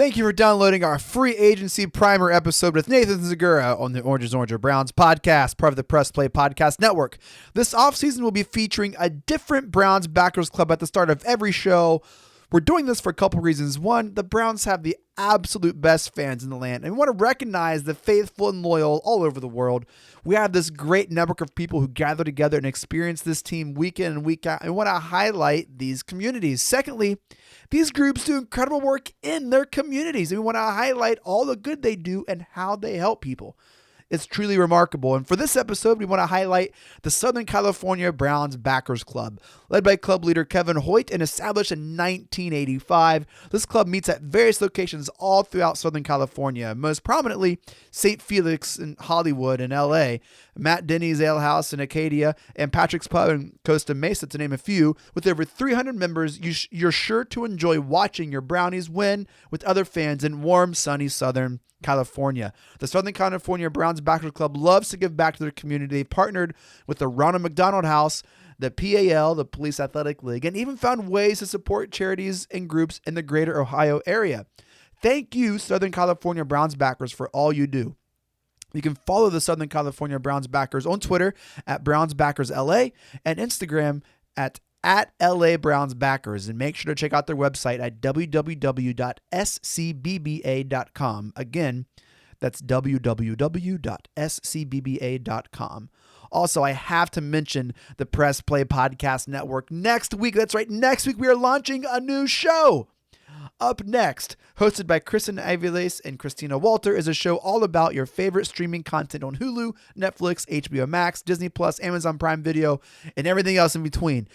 Thank you for downloading our free agency primer episode with Nathan Zegura on the Orange is Orange or Browns podcast, part of the Press Play Podcast Network. This offseason, we'll be featuring a different Browns backers club at the start of every show. We're doing this for a couple reasons. One, the Browns have the absolute best fans in the land, and we want to recognize the faithful and loyal all over the world. We have this great network of people who gather together and experience this team week in and week out, and we want to highlight these communities. Secondly, these groups do incredible work in their communities, and we want to highlight all the good they do and how they help people. It's truly remarkable. And for this episode, we want to highlight the Southern California Browns Backers Club. Led by club leader Kevin Hoyt and established in 1985, this club meets at various locations all throughout Southern California, most prominently St. Felix in Hollywood and LA, Matt Denny's Ale House in Acadia, and Patrick's Pub in Costa Mesa, to name a few. With over 300 members, you're sure to enjoy watching your Brownies win with other fans in warm, sunny Southern California. The Southern California Browns Backers Club loves to give back to their community. They partnered with the Ronald McDonald House, the PAL, the Police Athletic League, and even found ways to support charities and groups in the greater Ohio area. Thank you, Southern California Browns Backers, for all you do. You can follow the Southern California Browns Backers on Twitter at BrownsBackersLA and Instagram at LA Browns Backers, and make sure to check out their website at www.scbba.com. Again, that's www.scbba.com. Also, I have to mention the Press Play Podcast Network. Next week, that's right, next week we are launching a new show. Up next, hosted by Kristen Aviles and Christina Walter, is a show all about your favorite streaming content on Hulu, Netflix, HBO Max, Disney Plus, Amazon Prime Video, and everything else in between.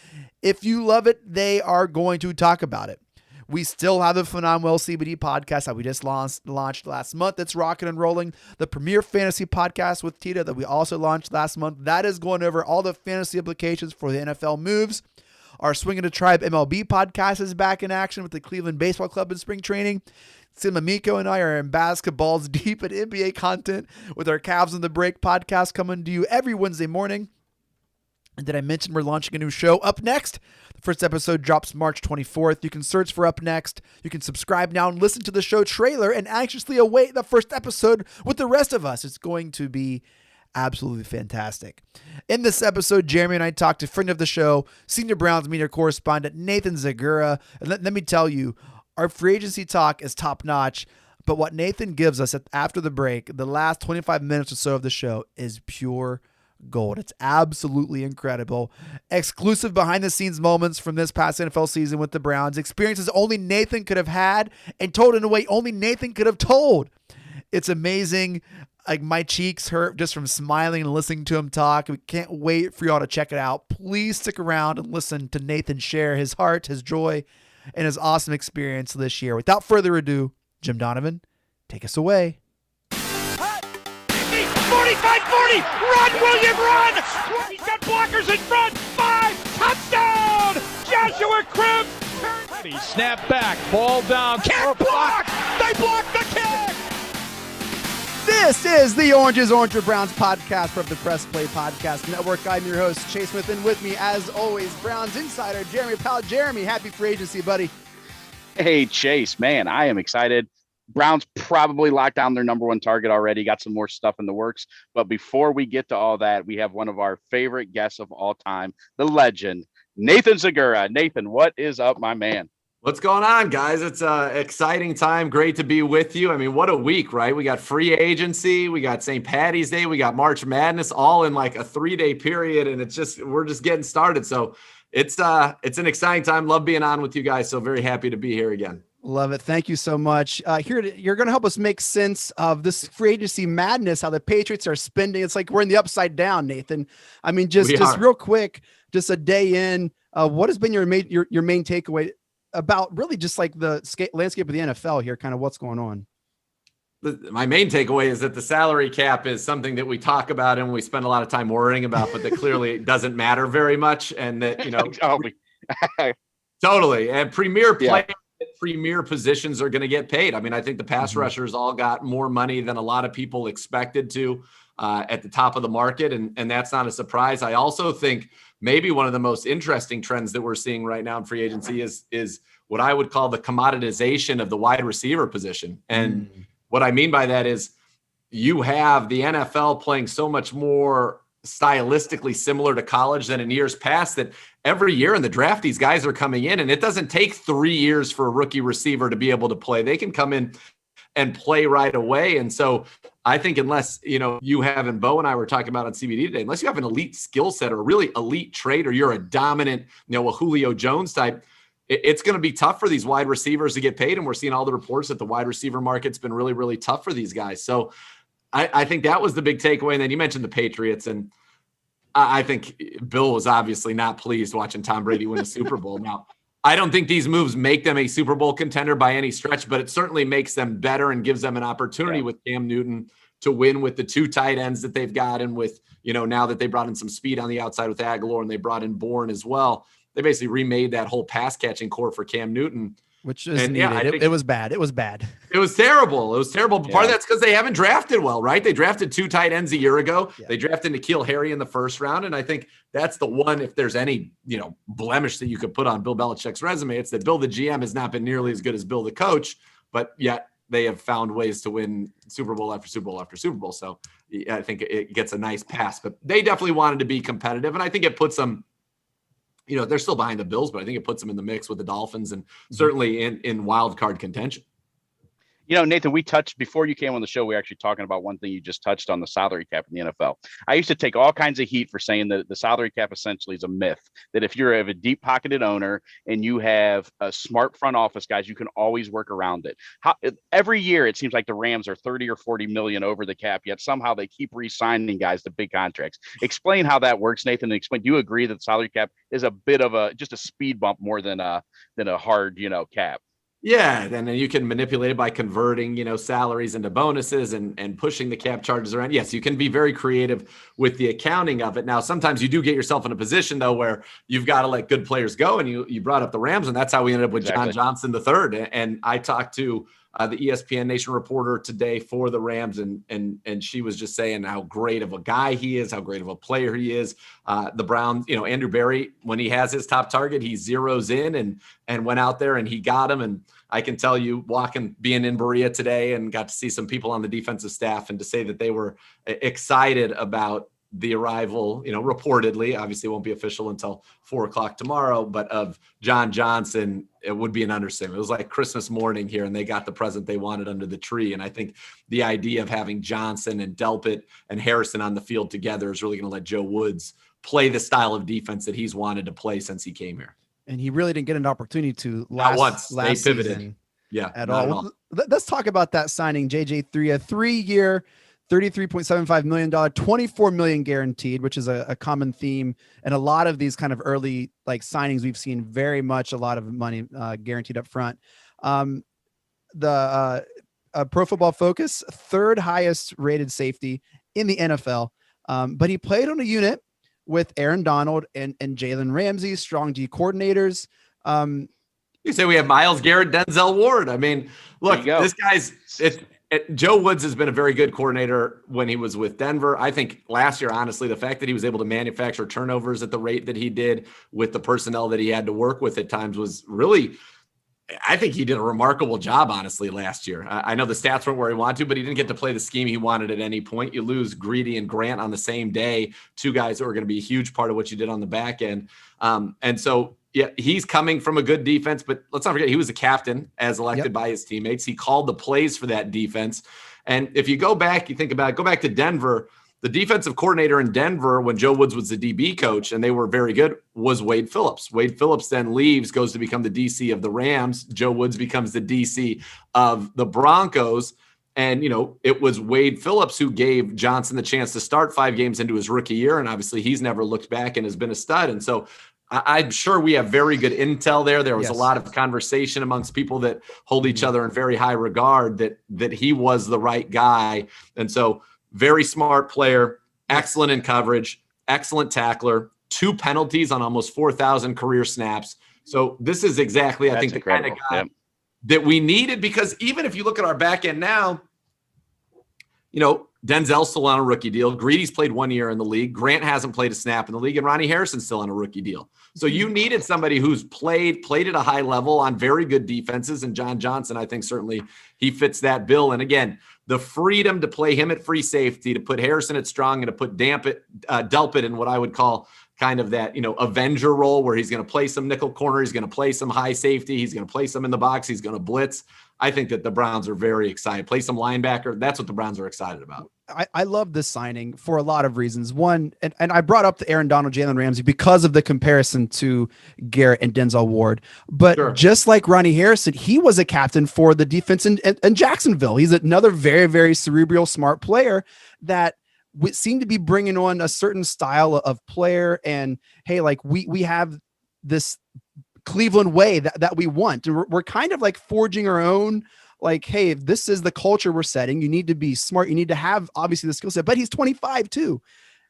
If you love it, they are going to talk about it. We still have the Phenomenal CBD podcast that we just launched last month. That's rocking and rolling. The Premier Fantasy Podcast with Tita that we also launched last month. That is going over all the fantasy implications for the NFL moves. Our Swinging the Tribe MLB podcast is back in action with the Cleveland Baseball Club in spring training. Sim Amico and I are in basketball's deep in NBA content with our Cavs on the Break podcast coming to you every Wednesday morning. And did I mention we're launching a new show, Up Next? The first episode drops March 24th. You can search for Up Next. You can subscribe now and listen to the show trailer and anxiously await the first episode with the rest of us. It's going to be absolutely fantastic. In this episode, Jeremy and I talked to friend of the show, senior Browns media correspondent Nathan Zegura. And let me tell you, our free agency talk is top notch. But what Nathan gives us after the break, the last 25 minutes or so of the show, is pure gold. It's absolutely incredible. Exclusive behind the scenes moments from this past NFL season with the Browns, experiences only Nathan could have had and told in a way only Nathan could have told. It's amazing. Like, my cheeks hurt just from smiling and listening to him talk. We can't wait for y'all to check it out. Please stick around and listen to Nathan share his heart, his joy, and his awesome experience this year. Without further ado, Jim Donovan, take us away. 45-40, run, William, run! He's got blockers in front, 5, touchdown! Joshua Cribbs! Snap back, ball down, can't block! They blocked the kick! This is the Orange is Orange or Browns podcast from the Press Play Podcast Network. I'm your host, Chase Smith, and with me, as always, Browns insider Jeremy Powell. Jeremy, happy free agency, buddy. Hey, Chase, man, I am excited. Browns probably locked down their number one target already, got some more stuff in the works. But before we get to all that, we have one of our favorite guests of all time, the legend, Nathan Zegura. Nathan, what is up, my man? What's going on, guys? It's an exciting time. Great to be with you. I mean, what a week, right? We got free agency, we got St. Patty's Day, we got March Madness, all in like a 3-day period, and we're just getting started. So it's an exciting time. Love being on with you guys. So very happy to be here again. Love it. Thank you so much. You're going to help us make sense of this free agency madness, how the Patriots are spending. It's like we're in the upside down, Nathan. I mean, just real quick, just a day in, what has been your main takeaway about really just like the landscape of the NFL here, kind of what's going on? My main takeaway is that the salary cap is something that we talk about and we spend a lot of time worrying about, but that clearly doesn't matter very much. And that, totally. And premier positions are going to get paid. I mean, I think the pass rushers all got more money than a lot of people expected to at the top of the market. And that's not a surprise. I also think maybe one of the most interesting trends that we're seeing right now in free agency is what I would call the commoditization of the wide receiver position. And what I mean by that is you have the NFL playing so much more stylistically similar to college than in years past, that every year in the draft, these guys are coming in, and it doesn't take 3 years for a rookie receiver to be able to play. They can come in and play right away. And so I think unless, you have, and Bo and I were talking about on CBD today, unless you have an elite skill set or a really elite trait, or you're a dominant, a Julio Jones type, it's going to be tough for these wide receivers to get paid. And we're seeing all the reports that the wide receiver market's been really, really tough for these guys. So I think that was the big takeaway. And then you mentioned the Patriots, and I think Bill was obviously not pleased watching Tom Brady win a Super Bowl. Now, I don't think these moves make them a Super Bowl contender by any stretch, but it certainly makes them better and gives them an opportunity with Cam Newton to win with the 2 tight ends that they've got. And with, now that they brought in some speed on the outside with Aguilar, and they brought in Bourne as well, they basically remade that whole pass catching core for Cam Newton. Which is needed. It was bad. It was bad. It was terrible. But part of that's because they haven't drafted well, right? They drafted 2 tight ends a year ago. Yeah. They drafted N'Keal Harry in the first round. And I think that's the one, if there's any, blemish that you could put on Bill Belichick's resume, it's that Bill, the GM, has not been nearly as good as Bill, the coach, but yet they have found ways to win Super Bowl after Super Bowl after Super Bowl. So I think it gets a nice pass, but they definitely wanted to be competitive. And I think it puts them, they're still behind the Bills, but I think it puts them in the mix with the Dolphins, and certainly in wild card contention. Nathan, we touched before you came on the show. We were actually talking about one thing you just touched on, the salary cap in the NFL. I used to take all kinds of heat for saying that the salary cap essentially is a myth, that if you're a deep pocketed owner and you have a smart front office guys, you can always work around it. Every year, it seems like the Rams are 30 or 40 million over the cap, yet somehow they keep re-signing guys to big contracts. Explain how that works, Nathan, and explain, do you agree that the salary cap is a bit of just a speed bump more than a hard, cap? Yeah, and then you can manipulate it by converting, salaries into bonuses and pushing the cap charges around. Yes, you can be very creative with the accounting of it. Now, sometimes you do get yourself in a position, though, where you've got to let good players go. And you brought up the Rams, and that's how we ended up with John Johnson III. And I talked to the ESPN Nation reporter today for the Rams, and she was just saying how great of a guy he is, how great of a player he is. The Browns, Andrew Berry, when he has his top target, he zeroes in and went out there and he got him. And I can tell you, being in Berea today, and got to see some people on the defensive staff, and to say that they were excited about the arrival, reportedly, obviously it won't be official until 4:00 tomorrow, but of John Johnson, it would be an understatement. It was like Christmas morning here, and they got the present they wanted under the tree. And I think the idea of having Johnson and Delpit and Harrison on the field together is really going to let Joe Woods play the style of defense that he's wanted to play since he came here. And he really didn't get an opportunity to last they pivoted. Season. Yeah, at all. Let's talk about that signing, JJ3, a 3-year, $33.75 million, $24 million guaranteed, which is a common theme. And a lot of these kind of early signings, we've seen very much a lot of money guaranteed up front. The Pro Football Focus, 3rd highest rated safety in the NFL. But he played on a unit with Aaron Donald and Jalen Ramsey, strong D coordinators. You say we have Myles Garrett, Denzel Ward. I mean, look, this guy's Joe Woods has been a very good coordinator when he was with Denver. I think last year, honestly, the fact that he was able to manufacture turnovers at the rate that he did with the personnel that he had to work with at times was really, I think he did a remarkable job, honestly, last year. I know the stats weren't where he wanted to, but he didn't get to play the scheme he wanted at any point. You lose Greedy and Grant on the same day, 2 guys that were going to be a huge part of what you did on the back end. And so, yeah, he's coming from a good defense, but let's not forget he was a captain as elected by his teammates. He called the plays for that defense. And if you go back, you think about it, go back to Denver, the defensive coordinator in Denver when Joe Woods was the DB coach and they were very good was Wade Phillips. Wade Phillips then leaves, goes to become the DC of the Rams. Joe Woods becomes the DC of the Broncos. And, it was Wade Phillips who gave Johnson the chance to start 5 games into his rookie year. And obviously he's never looked back and has been a stud. And so I'm sure we have very good intel there. There was a lot of conversation amongst people that hold each other in very high regard that he was the right guy. And so very smart player, excellent in coverage, excellent tackler, 2 penalties on almost 4,000 career snaps. So this is exactly, I think, the kind of guy that we needed, because even if you look at our back end now, Denzel's still on a rookie deal. Greedy's played 1 year in the league. Grant hasn't played a snap in the league, and Ronnie Harrison's still on a rookie deal. So you needed somebody who's played at a high level on very good defenses, and John Johnson, I think certainly he fits that bill. And again, the freedom to play him at free safety, to put Harrison at strong, and to put Delpit in what I would call kind of that, Avenger role where he's going to play some nickel corner, he's going to play some high safety, he's going to play some in the box, he's going to blitz. I think that the Browns are very excited. Play some linebacker. That's what the Browns are excited about. I love this signing for a lot of reasons. One, and I brought up the Aaron Donald, Jalen Ramsey because of the comparison to Garrett and Denzel Ward. But just like Ronnie Harrison, he was a captain for the defense in Jacksonville. He's another very, very cerebral, smart player that seemed to be bringing on a certain style of player. And hey, like we have this Cleveland way that we want. We're kind of like forging our own, like, hey, if this is the culture we're setting, you need to be smart. You need to have obviously the skill set, but he's 25 too.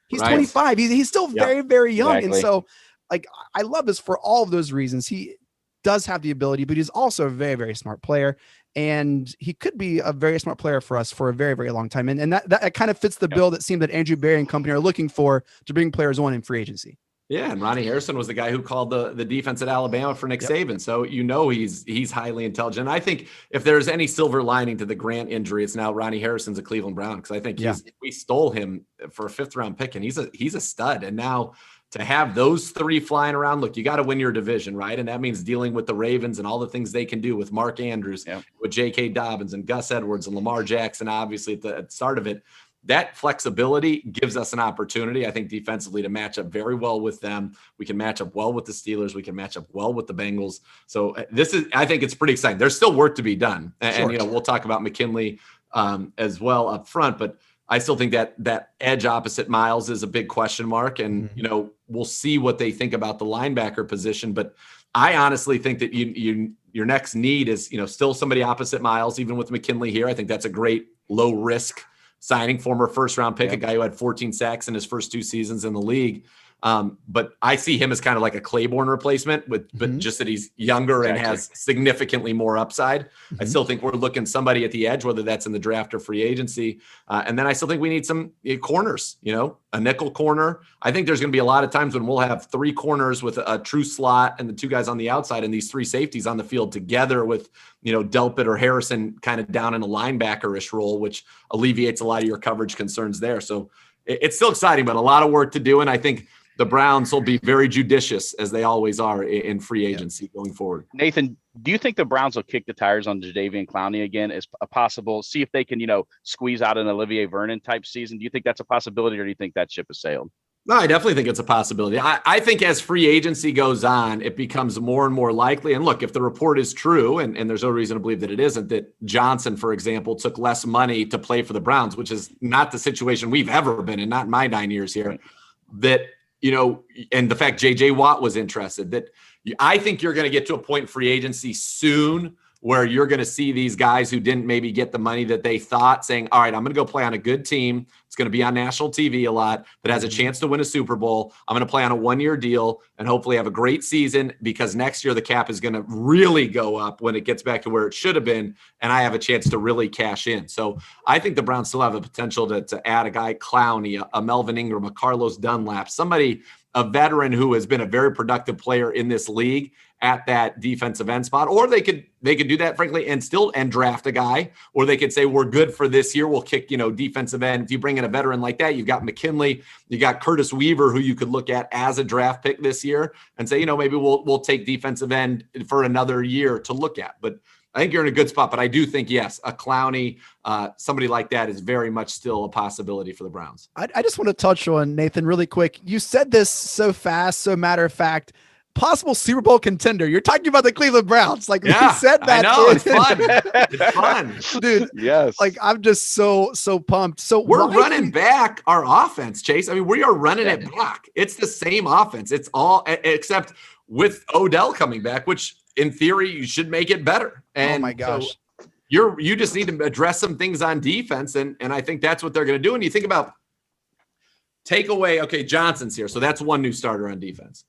He's 25. He's still very, very young. Exactly. And so like, I love this for all of those reasons. He does have the ability, but he's also a very, very smart player. And he could be a very smart player for us for a very, very long time. And that kind of fits the bill that seemed that Andrew Berry and company are looking for to bring players on in free agency. Yeah, and Ronnie Harrison was the guy who called the defense at Alabama for Nick Saban. So he's highly intelligent. I think if there's any silver lining to the Grant injury, it's now Ronnie Harrison's a Cleveland Brown, because I think we stole him for a 5th round pick, and he's a stud. And now to have those 3 flying around, look, you got to win your division, right? And that means dealing with the Ravens and all the things they can do with Mark Andrews, with J.K. Dobbins and Gus Edwards and Lamar Jackson, obviously at the start of it. That flexibility gives us an opportunity, I think, defensively to match up very well with them. We can match up well with the Steelers. We can match up well with the Bengals. So I think it's pretty exciting. There's still work to be done. And we'll talk about McKinley as well up front, but I still think that edge opposite Miles is a big question mark. And, we'll see what they think about the linebacker position. But I honestly think that your next need is, still somebody opposite Miles, even with McKinley here. I think that's a great low risk signing, former 1st round pick, a guy who had 14 sacks in his first 2 seasons in the league. But I see him as kind of like a Claiborne replacement, but just that he's younger and has significantly more upside. I still think we're looking somebody at the edge, whether that's in the draft or free agency. And then I still think we need some corners, a nickel corner. I think there's going to be a lot of times when we'll have 3 corners with a true slot and the 2 guys on the outside and these 3 safeties on the field together with, Delpit or Harrison kind of down in a linebacker-ish role, which alleviates a lot of your coverage concerns there. So it's still exciting, but a lot of work to do. And I think the Browns will be very judicious, as they always are in free agency going forward. Nathan, do you think the Browns will kick the tires on Jadeveon Clowney again as a possible, see if they can, squeeze out an Olivier Vernon type season? Do you think that's a possibility, or do you think that ship has sailed? No, I definitely think it's a possibility. I think as free agency goes on, it becomes more and more likely. And look, if the report is true, and there's no reason to believe that it isn't, that Johnson, for example, took less money to play for the Browns, which is not the situation we've ever been in, not in my 9 years here, that, and the fact J.J. Watt was interested, that I think you're going to get to a point in free agency soon where you're going to see these guys who didn't maybe get the money that they thought saying, all right, I'm going to go play on a good team. It's going to be on national TV a lot, that has a chance to win a Super Bowl. I'm going to play on a 1-year deal and hopefully have a great season, because next year the cap is going to really go up when it gets back to where it should have been. And I have a chance to really cash in. So I think the Browns still have the potential to add a guy, Clowney, a Melvin Ingram, a Carlos Dunlap, somebody, a veteran who has been a very productive player in this league at that defensive end spot. Or they could do that, frankly, and draft a guy, or they could say, we're good for this year. We'll kick, defensive end. If you bring in a veteran like that, you've got McKinley, you got Curtis Weaver, who you could look at as a draft pick this year and say, maybe we'll take defensive end for another year to look at. But I think you're in a good spot, but I do think, yes, a Clowney, somebody like that is very much still a possibility for the Browns. I just want to touch on, Nathan, really quick. You said this so fast, so matter of fact, possible Super Bowl contender. You're talking about the Cleveland Browns. Like, you said that. I know, it's fun. It's fun. Dude, yes. Like, I'm just so pumped. So we're running back our offense, Chase. I mean, we are running it back. It's the same offense. It's all, except with Odell coming back, which in theory you should make it better. And oh my gosh. So you just need to address some things on defense. And I think that's what they're going to do. And you think about take away, okay, Johnson's here. So that's one new starter on defense.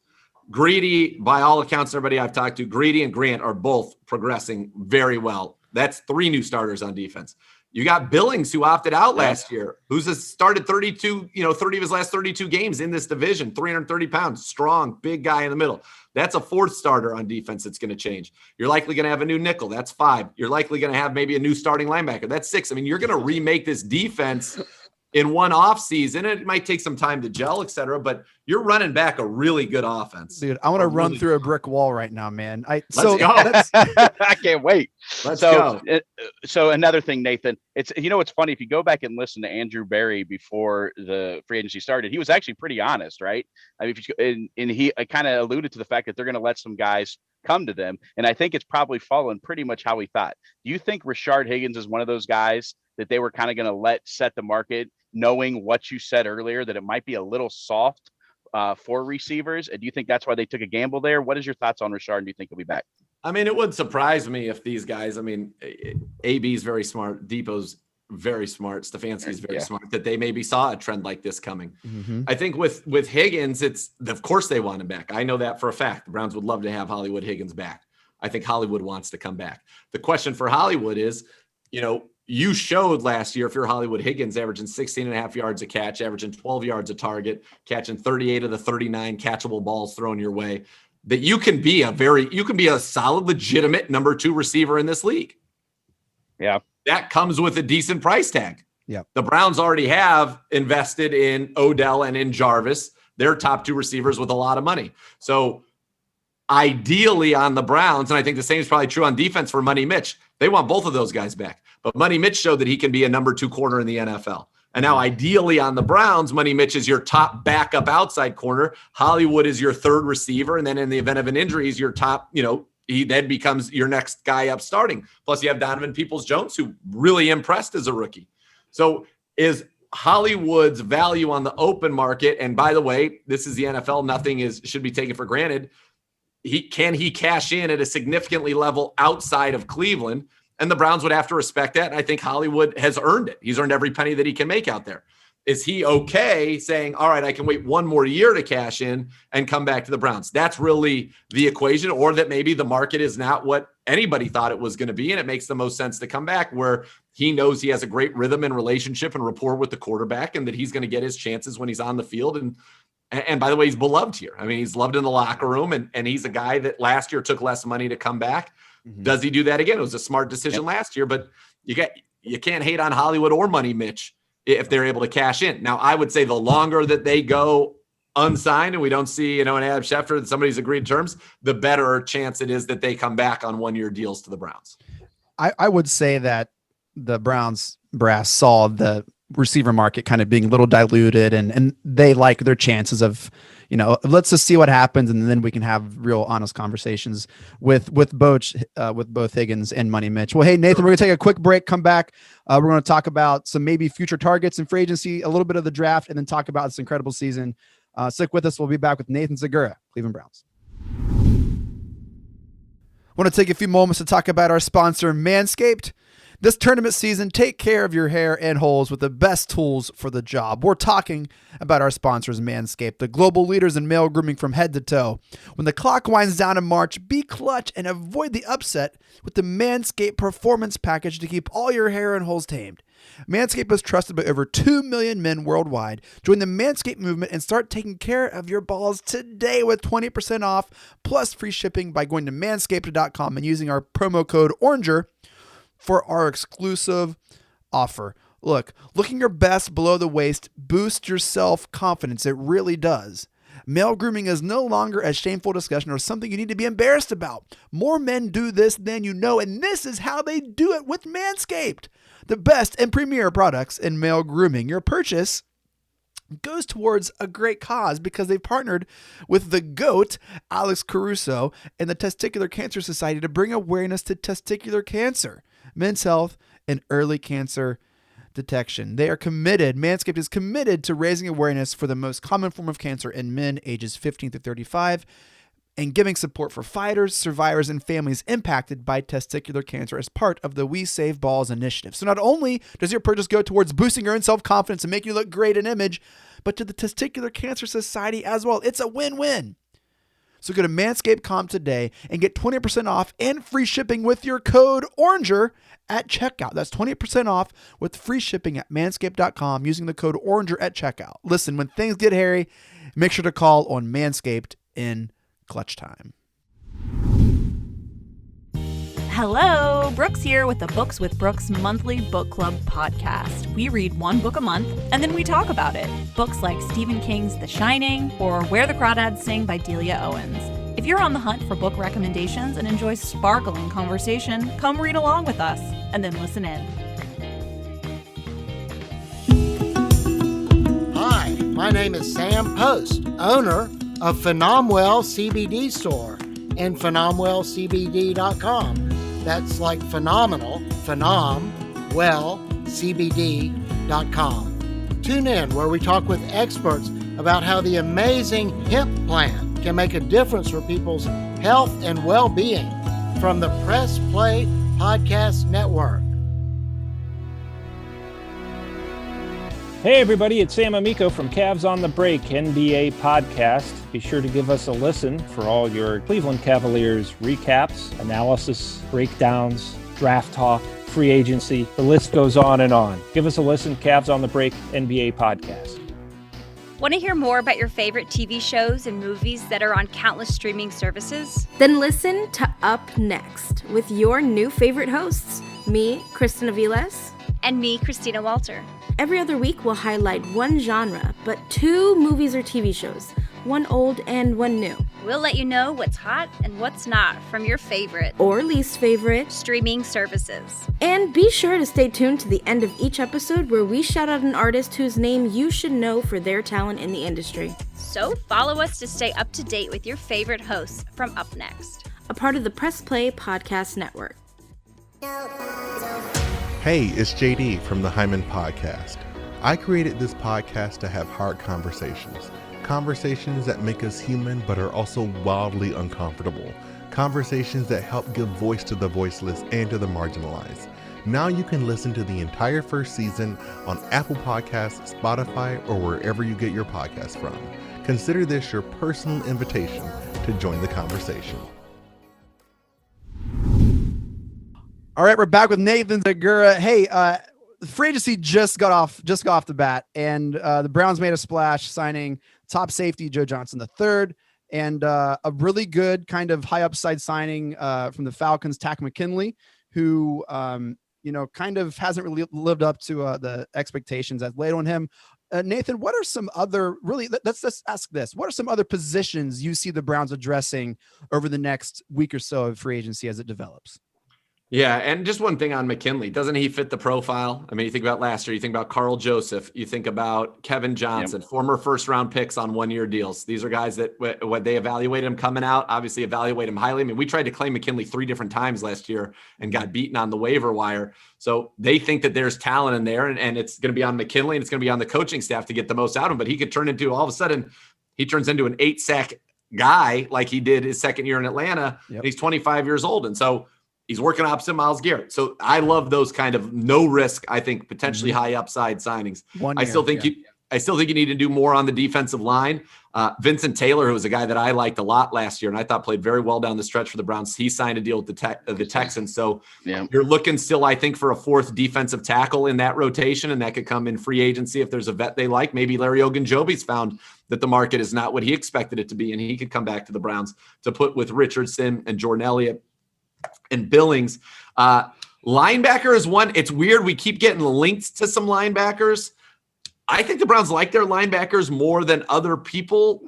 Greedy, by all accounts, everybody I've talked to, Greedy and Grant are both progressing very well. That's 3 new starters on defense. You got Billings, who opted out last year, who's started 30 of his last 32 games in this division, 330 pounds, strong, big guy in the middle. That's a fourth starter on defense that's going to change. You're likely going to have a new nickel. That's 5. You're likely going to have maybe a new starting linebacker. That's 6. I mean, you're going to remake this defense in one offseason. It might take some time to gel, et cetera, but you're running back a really good offense. Dude, I want to run through a brick wall right now, man. Let's go. I can't wait. Let's go. So another thing, Nathan, it's funny, if you go back and listen to Andrew Berry before the free agency started, he was actually pretty honest, right? I mean, and he kind of alluded to the fact that they're going to let some guys come to them, and I think it's probably fallen pretty much how he thought. Do you think Rashard Higgins is one of those guys that they were kind of going to let set the market, knowing what you said earlier, that it might be a little soft for receivers? And do you think that's why they took a gamble there? What is your thoughts on Rashard? And do you think he'll be back? I mean, it would surprise me if these guys, I mean, AB's very smart. Depot's very smart. Stefanski's very smart, that they maybe saw a trend like this coming. Mm-hmm. I think with Higgins, it's, of course they want him back. I know that for a fact. The Browns would love to have Hollywood Higgins back. I think Hollywood wants to come back. The question for Hollywood is, you showed last year, if you're Hollywood Higgins, averaging 16.5 yards a catch, averaging 12 yards a target, catching 38 of the 39 catchable balls thrown your way, that you can be a solid, legitimate number 2 receiver in this league. Yeah. That comes with a decent price tag. Yeah. The Browns already have invested in Odell and in Jarvis, their top 2 receivers, with a lot of money. So ideally on the Browns, and I think the same is probably true on defense for Money Mitch, they want both of those guys back. But Money Mitch showed that he can be a number 2 corner in the NFL. And now ideally on the Browns, Money Mitch is your top backup outside corner. Hollywood is your 3rd receiver. And then in the event of an injury, he's your top, he then becomes your next guy up starting. Plus you have Donovan Peoples-Jones, who really impressed as a rookie. So is Hollywood's value on the open market, and by the way, this is the NFL, nothing should be taken for granted. Can he cash in at a significantly level outside of Cleveland? And the Browns would have to respect that. And I think Hollywood has earned it. He's earned every penny that he can make out there. Is he okay saying, all right, I can wait one more year to cash in and come back to the Browns? That's really the equation. Or that maybe the market is not what anybody thought it was going to be, and it makes the most sense to come back, where he knows he has a great rhythm and relationship and rapport with the quarterback, and that he's going to get his chances when he's on the field. And by the way, he's beloved here. I mean, he's loved in the locker room, and he's a guy that last year took less money to come back. Mm-hmm. Does he do that again? It was a smart decision last year, but you can't hate on Hollywood or Money Mitch if they're able to cash in. Now, I would say the longer that they go unsigned and we don't see, an Adam Schefter, that somebody's agreed terms, the better chance it is that they come back on 1-year deals to the Browns. I would say that the Browns brass saw the receiver market kind of being a little diluted, and they like their chances of, let's just see what happens, and then we can have real honest conversations with both Higgins and Money Mitch. Well, hey, Nathan, we're gonna take a quick break, come back. We're going to talk about some maybe future targets in free agency, a little bit of the draft, and then talk about this incredible season. Stick with us. We'll be back with Nathan Zegura, Cleveland Browns. Want to take a few moments to talk about our sponsor, Manscaped. This tournament season, take care of your hair and holes with the best tools for the job. We're talking about our sponsors, Manscaped, the global leaders in male grooming from head to toe. When the clock winds down in March, be clutch and avoid the upset with the Manscaped Performance Package to keep all your hair and holes tamed. Manscaped is trusted by over 2 million men worldwide. Join the Manscaped movement and start taking care of your balls today with 20% off plus free shipping by going to manscaped.com and using our promo code ORANGER for our exclusive offer. Look, looking your best below the waist boosts your self-confidence. It really does. Male grooming is no longer a shameful discussion or something you need to be embarrassed about. More men do this than you know, and this is how they do it with Manscaped, the best and premier products in male grooming. Your purchase goes towards a great cause because they've partnered with the GOAT, Alex Caruso, and the Testicular Cancer Society to bring awareness to testicular cancer, men's health, and early cancer detection. They are committed. Manscaped is committed to raising awareness for the most common form of cancer in men ages 15 through 35 and giving support for fighters, survivors, and families impacted by testicular cancer as part of the We Save Balls initiative. So not only does your purchase go towards boosting your own self-confidence and making you look great in image, but to the Testicular Cancer Society as well. It's a win-win. So go to manscaped.com today and get 20% off and free shipping with your code ORANGER at checkout. That's 20% off with free shipping at manscaped.com using the code ORANGER at checkout. Listen, when things get hairy, make sure to call on Manscaped in clutch time. Hello, Brooks here with the Books with Brooks monthly book club podcast. We read one book a month and then we talk about it. Books like Stephen King's The Shining or Where the Crawdads Sing by Delia Owens. If you're on the hunt for book recommendations and enjoy sparkling conversation, come read along with us and then listen in. Hi, my name is Sam Post, owner of Phenomwell CBD store and phenomwellcbd.com. That's like phenomenal, phenomwellcbd.com. Tune in where we talk with experts about how the amazing hemp plant can make a difference for people's health and well-being from the Press Play Podcast Network. Hey everybody, it's Sam Amico from Cavs on the Break NBA podcast. Be sure to give us a listen for all your Cleveland Cavaliers recaps, analysis, breakdowns, draft talk, free agency. The list goes on and on. Give us a listen, Cavs on the Break NBA podcast. Want to hear more about your favorite TV shows and movies that are on countless streaming services? Then listen to Up Next with your new favorite hosts, me, Kristen Aviles, And me, Christina Walter. Every other week, we'll highlight one genre, but 2 movies or TV shows, one old and one new. We'll let you know what's hot and what's not from your favorite or least favorite streaming services. And be sure to stay tuned to the end of each episode where we shout out an artist whose name you should know for their talent in the industry. So follow us to stay up to date with your favorite hosts from Up Next, a part of the Press Play Podcast Network. Hey, it's JD from the Hyman Podcast. I created this podcast to have hard conversations. Conversations that make us human but are also wildly uncomfortable. Conversations that help give voice to the voiceless and to the marginalized. Now you can listen to the entire first season on Apple Podcasts, Spotify, or wherever you get your podcasts from. Consider this your personal invitation to join the conversation. All right, we're back with Nathan Zegura. Hey, free agency just got off the bat, and the Browns made a splash signing top safety Joe Johnson III, and a really good kind of high upside signing from the Falcons, Takk McKinley, who kind of hasn't really lived up to the expectations that's laid on him. Nathan, what are some other let's ask this: what are some other positions you see the Browns addressing over the next week or so of free agency as it develops? Yeah, and just one thing on McKinley. Doesn't he fit the profile? I mean, you think about last year, you think about Carl Joseph, you think about Kevin Johnson, former first-round picks on one-year deals. These are guys that when they evaluated him coming out, obviously evaluate him highly. I mean, we tried to claim McKinley 3 different times last year and got beaten on the waiver wire. So they think that there's talent in there, and it's going to be on McKinley, and it's going to be on the coaching staff to get the most out of him. But he could turn into, all of a sudden, he turns into an 8-sack guy like he did his second year in Atlanta. Yep. And he's 25 years old. And so he's working opposite Myles Garrett. So I love those kind of no risk, I think, potentially high upside signings. I still think you need to do more on the defensive line. Vincent Taylor, who was a guy that I liked a lot last year and I thought played very well down the stretch for the Browns, he signed a deal with the Texans. So you're looking still, I think, for a 4th defensive tackle in that rotation, and that could come in free agency if there's a vet they like. Maybe Larry Ogunjobi's found that the market is not what he expected it to be, and he could come back to the Browns to put with Richardson and Jordan Elliott and Billings. Linebacker is one. It's weird. We keep getting linked to some linebackers. I think the Browns like their linebackers more than other people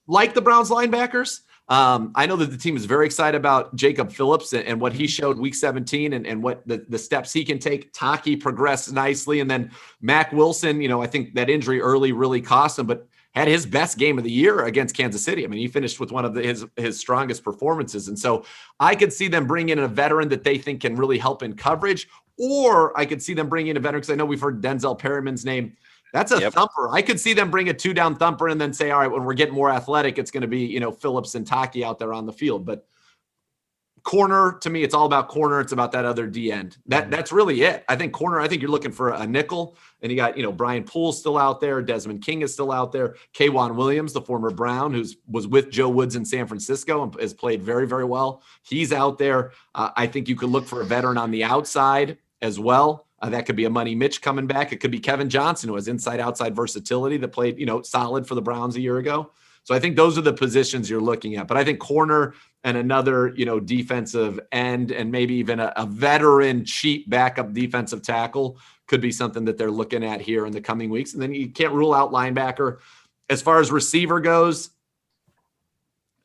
like the Browns linebackers. I know that the team is very excited about Jacob Phillips and what he showed week 17 and what the steps he can take. Taki progressed nicely. And then Mac Wilson, I think that injury early really cost him, but had his best game of the year against Kansas City. I mean, he finished with one of his strongest performances. And so I could see them bring in a veteran that they think can really help in coverage, or I could see them bring in a veteran, because I know we've heard Denzel Perryman's name. That's a thumper. I could see them bring a 2-down thumper and then say, all right, when we're getting more athletic, it's going to be, Phillips and Taki out there on the field. But corner, to me, it's all about corner. It's about that other D end. That's really it. I think corner, I think you're looking for a nickel, and you got, Brian Poole's still out there. Desmond King is still out there. K'Wan Williams, the former Brown, was with Joe Woods in San Francisco and has played very, very well. He's out there. I think you could look for a veteran on the outside as well. That could be a Money Mitch coming back. It could be Kevin Johnson, who has inside-outside versatility, that played, solid for the Browns a year ago. So I think those are the positions you're looking at. But I think corner and another, defensive end, and maybe even a veteran cheap backup defensive tackle could be something that they're looking at here in the coming weeks. And then you can't rule out linebacker. As far as receiver goes,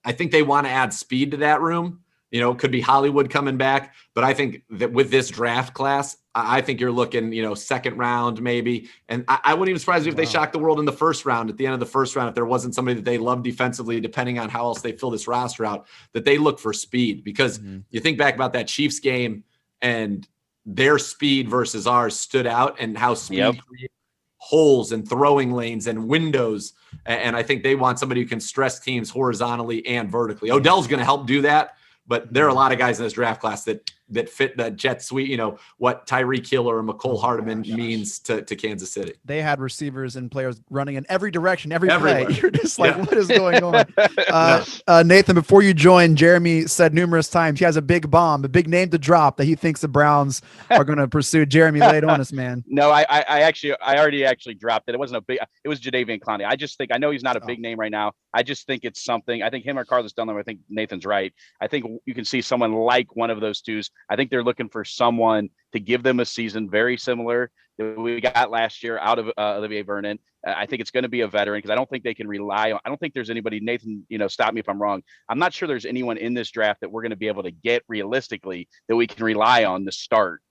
I think they want to add speed to that room. It could be Hollywood coming back, but I think that with this draft class, I think you're looking, second round maybe. And I wouldn't even surprise me if they shocked the world in the first round, at the end of the first round, if there wasn't somebody that they love defensively, depending on how else they fill this roster out, that they look for speed. Because you think back about that Chiefs game and their speed versus ours stood out, and how speed created holes and throwing lanes and windows. And I think they want somebody who can stress teams horizontally and vertically. Odell's going to help do that. But there are a lot of guys in this draft class that fit the jet sweep, what Tyreek Hill or McCole Hardman means to Kansas City. They had receivers and players running in every direction, every play. You're just like, what is going on? Nathan, before you joined, Jeremy said numerous times he has a big bomb, a big name to drop that he thinks the Browns are going to pursue. Jeremy, lay it on us, man. No, I already dropped it. It wasn't a big. It was Jadeveon Clowney. I know he's not a big name right now. I just think it's something. I think him or Carlos Dunlap. I think Nathan's right. I think you can see someone like one of those twos. I think they're looking for someone to give them a season very similar that we got last year out of Olivier Vernon. I think it's going to be a veteran, because I don't think they can rely on. I don't think there's anybody. Nathan, stop me if I'm wrong. I'm not sure there's anyone in this draft that we're going to be able to get realistically that we can rely on to start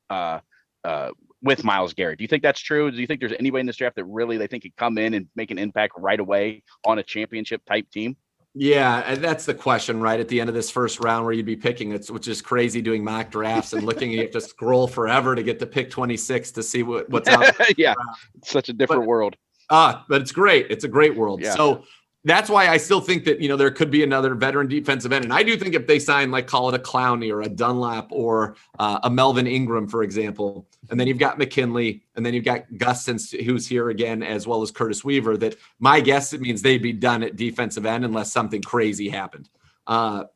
with Myles Garrett. Do you think that's true? Do you think there's anybody in this draft that really they think could come in and make an impact right away on a championship type team? Yeah, and that's the question, right? At the end of this first round where you'd be picking, which is crazy doing mock drafts and looking, you have to scroll forever to get to pick 26 to see what's out there. Yeah, it's such a different world. But it's great. It's a great world. Yeah. So that's why I still think that, there could be another veteran defensive end. And I do think if they sign, like, call it a Clowney or a Dunlap or a Melvin Ingram, for example, and then you've got McKinley, and then you've got Gustins, who's here again, as well as Curtis Weaver, that my guess, it means they'd be done at defensive end unless something crazy happened. I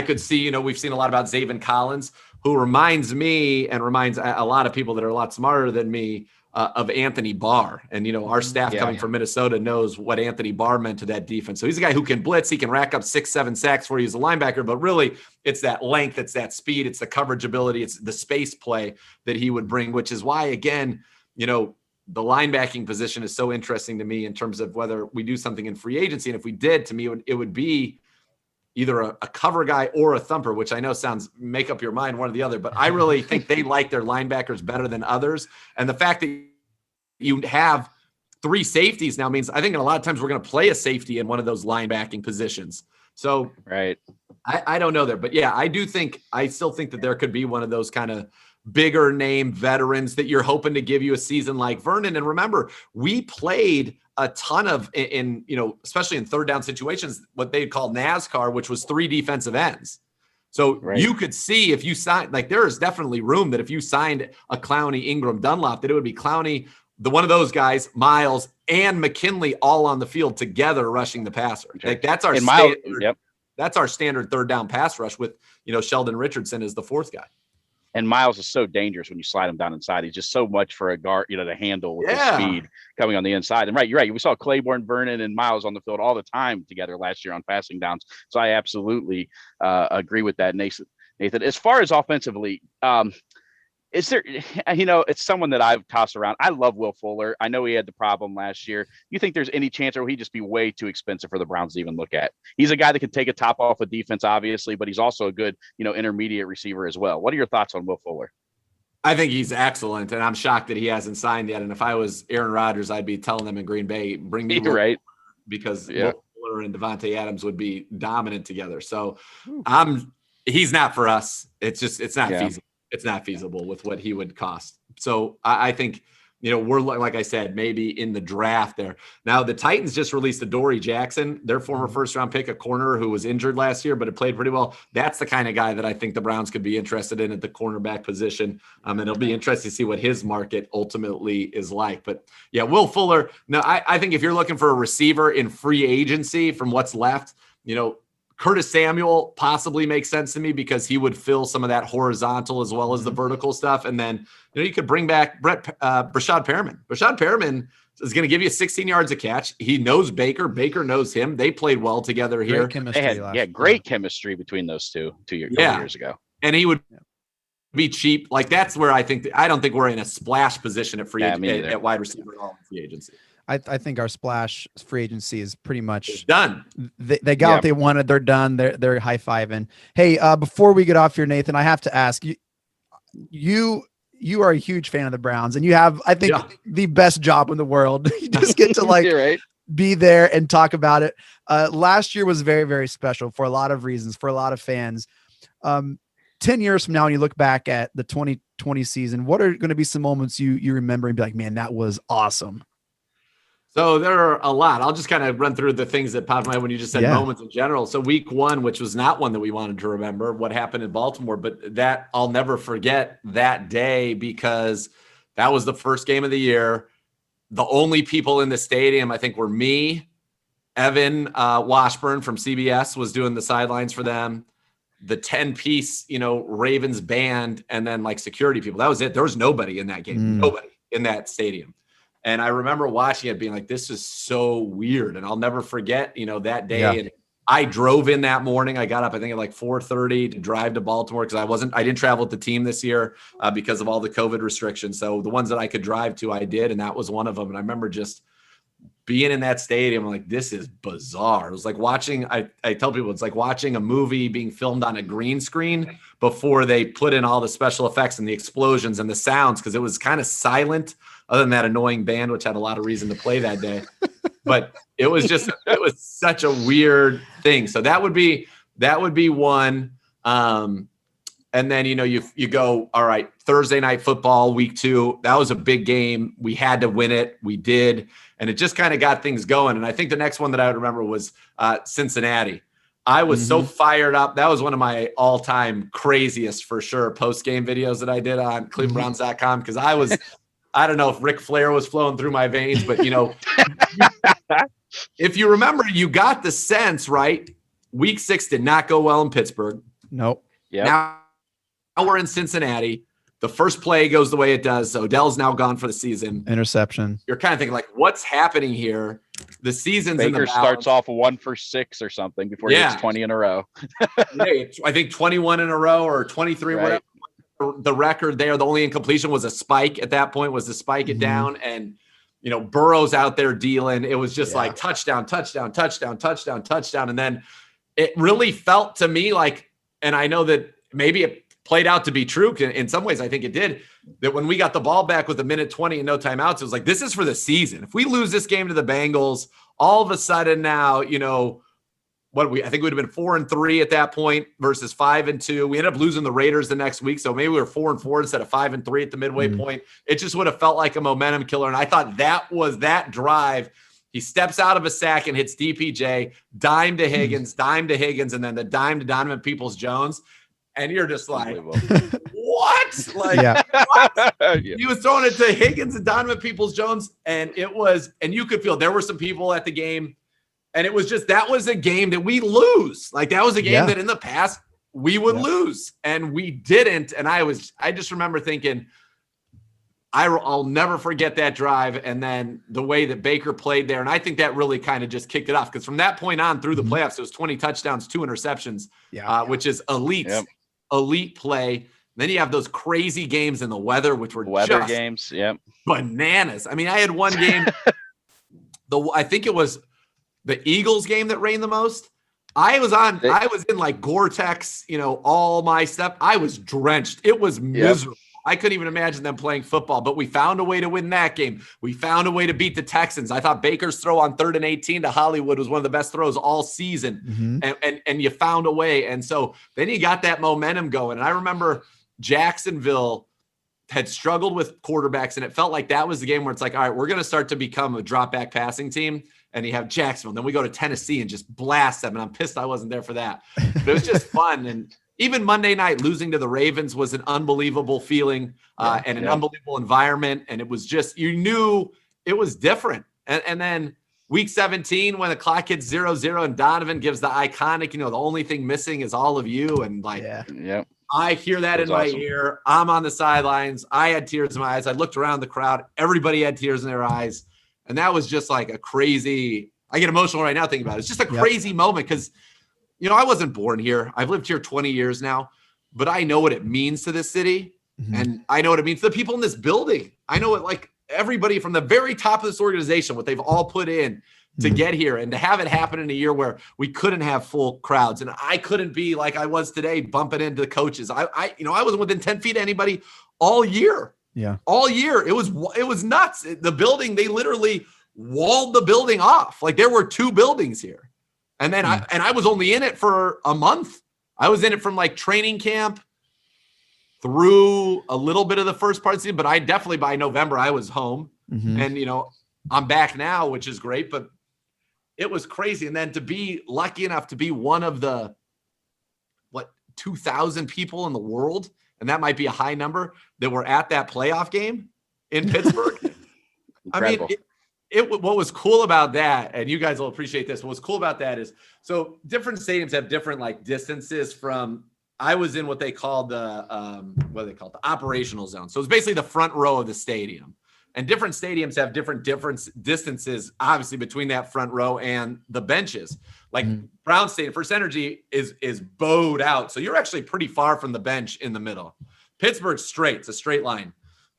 could see, we've seen a lot about Zaven Collins, who reminds me and reminds a lot of people that are a lot smarter than me of Anthony Barr. And, our staff coming from Minnesota knows what Anthony Barr meant to that defense. So he's a guy who can blitz. He can rack up 6-7 sacks for you as a linebacker, but really it's that length, it's that speed, it's the coverage ability, it's the space play that he would bring, which is why, again, the linebacking position is so interesting to me in terms of whether we do something in free agency. And if we did, to me, it would be either a cover guy or a thumper, which I know sounds make up your mind, one or the other, but I really think they like their linebackers better than others. And the fact that you have 3 safeties now means I think a lot of times we're going to play a safety in one of those linebacking positions. So right. I don't know there, but yeah, I still think that there could be one of those kind of bigger name veterans that you're hoping to give you a season like Vernon. And remember, we played a ton of in especially in third down situations, what they'd call NASCAR, which was 3 defensive ends. So you could see if you signed, like, there is definitely room that if you signed a Clowney, Ingram, Dunlap, that it would be Clowney, one of those guys, Myles, and McKinley all on the field together rushing the passer. Like, that's our standard, that's our standard third down pass rush with, Sheldon Richardson as the 4th guy. And Myles is so dangerous when you slide him down inside. He's just so much for a guard, to handle with his speed coming on the inside. And you're right. We saw Claiborne, Vernon, and Myles on the field all the time together last year on passing downs. So I absolutely agree with that, Nathan. As far as offensively, is there, it's someone that I've tossed around. I love Will Fuller. I know he had the problem last year. You think there's any chance, or will he just be way too expensive for the Browns to even look at? He's a guy that can take a top off of defense, obviously, but he's also a good, intermediate receiver as well. What are your thoughts on Will Fuller? I think he's excellent, and I'm shocked that he hasn't signed yet. And if I was Aaron Rodgers, I'd be telling them in Green Bay, bring me Will Fuller, because Will Fuller and Devontae Adams would be dominant together. So he's not for us. It's not feasible. It's not feasible with what he would cost. So I think we're like I said, maybe in the draft there. Now the Titans just released a Dory Jackson, their former first round pick, a corner who was injured last year, but it played pretty well. That's the kind of guy that I think the Browns could be interested in at the cornerback position. And it'll be interesting to see what his market ultimately is like. But yeah, Will Fuller. No, I think if you're looking for a receiver in free agency from what's left, Curtis Samuel possibly makes sense to me because he would fill some of that horizontal as well as the vertical stuff. And then, you could bring back Brashad Perriman. Brashad Perriman is going to give you 16 yards a catch. He knows Baker. Baker knows him. They played well together here. They had great chemistry between those two years ago. And he would be cheap. Like that's where I don't think we're in a splash position at at wide receiver at all in free agency. I think our splash free agency is pretty much it's done. They got what they wanted. They're done. They're high-fiving. Hey, before we get off here, Nathan, I have to ask you are a huge fan of the Browns, and you have, I think, the best job in the world. You just get to be there and talk about it. Last year was very, very special for a lot of reasons, for a lot of fans. 10 years from now, when you look back at the 2020 season, what are going to be some moments you remember and be like, man, that was awesome? So there are a lot. I'll just kind of run through the things that popped in my head when you just said moments in general. So week 1, which was not one that we wanted to remember, what happened in Baltimore, but that I'll never forget that day because that was the first game of the year. The only people in the stadium, I think, were me, Evan Washburn from CBS was doing the sidelines for them, the 10-piece, Ravens band, and then like security people. That was it. There was nobody in that game, nobody in that stadium. And I remember watching it being like, this is so weird. And I'll never forget, that day. Yeah. And I drove in that morning. I got up, I think at like 4:30 to drive to Baltimore because I didn't travel with the team this year because of all the COVID restrictions. So the ones that I could drive to, I did. And that was one of them. And I remember just being in that stadium, like, this is bizarre. It was like watching, I tell people, it's like watching a movie being filmed on a green screen before they put in all the special effects and the explosions and the sounds. Cause it was kind of silent other than that annoying band, which had a lot of reason to play that day. But it was such a weird thing. So that would be one. And then, you go, all right, Thursday night football, week 2, that was a big game. We had to win it. We did. And it just kind of got things going. And I think the next one that I would remember was Cincinnati. I was so fired up. That was one of my all-time craziest, for sure, post-game videos that I did on clevelandbrowns.com because I don't know if Ric Flair was flowing through my veins, but, if you remember, you got the sense, right? Week 6 did not go well in Pittsburgh. Nope. Yeah. Now we're in Cincinnati. The first play goes the way it does. Odell's now gone for the season. Interception. You're kind of thinking, like, what's happening here? The season's Baker in the balance. starts off 1 for 6 or something before he gets 20 in a row. I think 21 in a row or 23, whatever. The record there, the only incompletion was a spike at that point, was to spike it down. And, Burrow's out there dealing. It was just like touchdown. And then it really felt to me like, and I know that maybe it played out to be true. In some ways, I think it did, that when we got the ball back with 1:20 and no timeouts, it was like, this is for the season. If we lose this game to the Bengals, all of a sudden now, I think we'd have been 4-3 at that point versus 5-2. We ended up losing the Raiders the next week. So maybe we were 4-4 instead of 5-3 at the midway point. It just would have felt like a momentum killer. And I thought that was that drive. He steps out of a sack and hits DPJ, dime to Higgins, and then the dime to Donovan Peoples-Jones. And you're just like, what? Like, what? He was throwing it to Higgins and Donovan Peoples-Jones. And you could feel there were some people at the game. And it was just, that was a game that we lose. Like, that was a game that in the past we would lose, and we didn't. And I just remember thinking, I'll never forget that drive. And then the way that Baker played there. And I think that really kind of just kicked it off. Because from that point on through the playoffs, it was 20 touchdowns, 2 interceptions, which is elite play. Then you have those crazy games in the weather, which were weather games. Yep. Bananas. I mean, I had one game, I think it was the Eagles game that rained the most. I was in like Gore-Tex, all my stuff. I was drenched. It was miserable. I couldn't even imagine them playing football, but we found a way to win that game. We found a way to beat the Texans. I thought Baker's throw on 3rd and 18 to Hollywood was one of the best throws all season. And you found a way. And so then you got that momentum going. And I remember Jacksonville had struggled with quarterbacks, and it felt like that was the game where it's like, all right, we're going to start to become a drop back passing team. And you have Jacksonville. Then we go to Tennessee and just blast them. And I'm pissed I wasn't there for that. But it was just fun. And even Monday night, losing to the Ravens was an unbelievable feeling and an unbelievable environment. And it was just, you knew it was different. And then week 17, when the clock hits 0-0 and Donovan gives the iconic, the only thing missing is all of you. And like, I hear that in my ear. I'm on the sidelines. I had tears in my eyes. I looked around the crowd. Everybody had tears in their eyes. And that was just like a crazy, I get emotional right now thinking about it. It's just a crazy moment because, I wasn't born here. I've lived here 20 years now, but I know what it means to this city. Mm-hmm. And I know what it means to the people in this building. I know it, like everybody from the very top of this organization, what they've all put in to get here and to have it happen in a year where we couldn't have full crowds. And I couldn't be like I was today, bumping into the coaches. I wasn't within 10 feet of anybody all year. Yeah. All year. It was nuts. The building, they literally walled the building off. Like there were 2 buildings here. And then I was only in it for a month. I was in it from like training camp through a little bit of the first part of the season, but I definitely by November I was home. Mm-hmm. And I'm back now, which is great, but it was crazy. And then to be lucky enough to be one of the 2,000 people in the world, and that might be a high number, that were at that playoff game in Pittsburgh. I mean, what was cool about that, and you guys will appreciate this, what was cool about that is, so different stadiums have different like distances from, I was in what they called the operational zone. So it's basically the front row of the stadium. And different stadiums have different distances, obviously, between that front row and the benches. Like Brown Stadium, First Energy is bowed out. So you're actually pretty far from the bench in the middle. Pittsburgh's straight. It's a straight line.